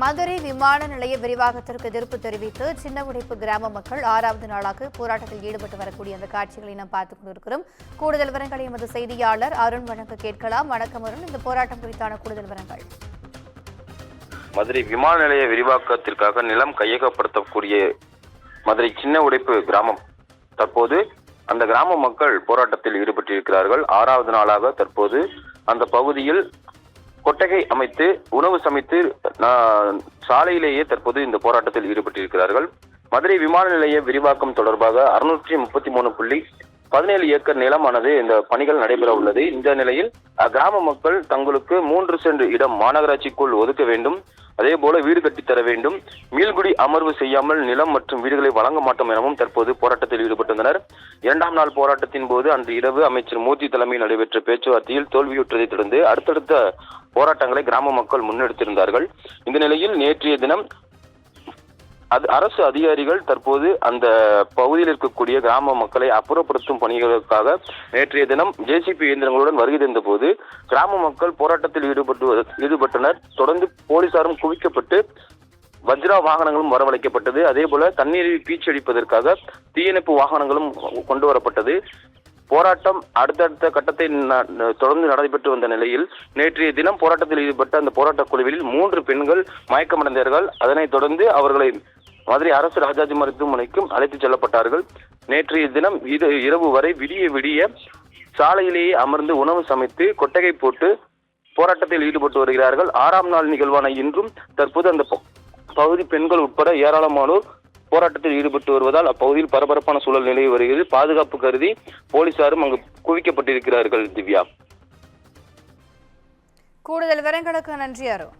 மதுரை விமான நிலைய விரிவாக்கத்திற்கு எதிர்ப்பு தெரிவித்து சின்னவுடைப்பு கிராம மக்கள் 6வது நாளாக போராட்டத்தில் ஈடுபட்டு வரக்கூடிய அந்த காட்சிகளை நாம் பார்த்துக் கொண்டிருக்கிறோம். கூடுதல் விவரங்களை எமது செய்தியாளர் அருண் வழங்க கேட்கலாம். வணக்கம் அருண், இந்த போராட்டம் குறித்தான கூடுதல் விவரங்கள். மதுரை விமான நிலைய விரிவாக்கத்திற்காக நிலம் கையகப்படுத்தக்கூடிய மதுரை சின்னவுடைப்பு கிராமம் தற்போது அந்த கிராம மக்கள் போராட்டத்தில் ஈடுபட்டிருக்கிறார்கள். 6வது நாளாக தற்போது அந்த பகுதியில் கொட்டகை அமைத்து உணவு சமைத்து சாலையிலேயே தற்போது இந்த போராட்டத்தில் ஈடுபட்டிருக்கிறார்கள். மதுரை விமான நிலைய விரிவாக்கம் தொடர்பாக 633.17 ஏக்கர் நிலமானது இந்த பணிகள் நடைபெற உள்ளது. இந்த நிலையில் கிராம மக்கள் தங்களுக்கு 3 சென்ட் இடம் மாநகராட்சிக்குள் ஒதுக்க வேண்டும், அதே போல வீடு கட்டித்தர வேண்டும், மீள்குடி அமர்வு செய்யாமல் நிலம் மற்றும் வீடுகளை வழங்க மாட்டோம் எனவும் தற்போது போராட்டத்தில் ஈடுபட்டிருந்தனர். 2ஆம் நாள் போராட்டத்தின் போது அன்று இரவு அமைச்சர் மூர்த்தி தலைமையில் நடைபெற்ற பேச்சுவார்த்தையில் தோல்வியுற்றதை தொடர்ந்து அடுத்தடுத்த போராட்டங்களை கிராம மக்கள் முன்னெடுத்திருந்தார்கள். இந்த நிலையில் நேற்றைய தினம் அரசு அதிகாரிகள் தற்போது அந்த பகுதியில் இருக்கக்கூடிய கிராம மக்களை அப்புறப்படுத்தும் பணிகளுக்காக நேற்றைய தினம் ஜேசிபி இயந்திரங்களுடன் வருகை தந்த போது கிராம மக்கள் போராட்டத்தில் ஈடுபட்டனர். தொடர்ந்து போலீசாரும் குவிக்கப்பட்டு வஜ்ரா வாகனங்களும் வரவழைக்கப்பட்டது. அதே போல தண்ணீரை பீச்சடிப்பதற்காக தீயணைப்பு வாகனங்களும் கொண்டு வரப்பட்டது. போராட்டம் அடுத்தடுத்த கட்டத்தை தொடர்ந்து நடைபெற்று வந்த நிலையில் நேற்றைய தினம் போராட்டத்தில் ஈடுபட்ட அந்த போராட்ட குழுவில் 3 பெண்கள் மயக்கமடைந்தார்கள். அதனைத் தொடர்ந்து அவர்களை மதுரை அரசு ராஜாஜி மருத்துவமனைக்கும் அழைத்துச் செல்லப்பட்டார்கள். நேற்றைய தினம் இரவு வரை விடிய சாலையிலேயே அமர்ந்து உணவு சமைத்து கொட்டகை போட்டு போராட்டத்தில் ஈடுபட்டு வருகிறார்கள். 6ஆம் நாள் நிகழ்வான இன்றும் தற்போது அந்த பகுதி பெண்கள் உட்பட ஏராளமானோர் போராட்டத்தில் ஈடுபட்டு வருவதால் அப்பகுதியில் பரபரப்பான சூழல் நிலவி வருகிறது. பாதுகாப்பு கருதி போலீசாரும் அங்கு குவிக்கப்பட்டிருக்கிறார்கள். திவ்யா, கூடுதல் விவரங்களுக்கு நன்றி அருண்.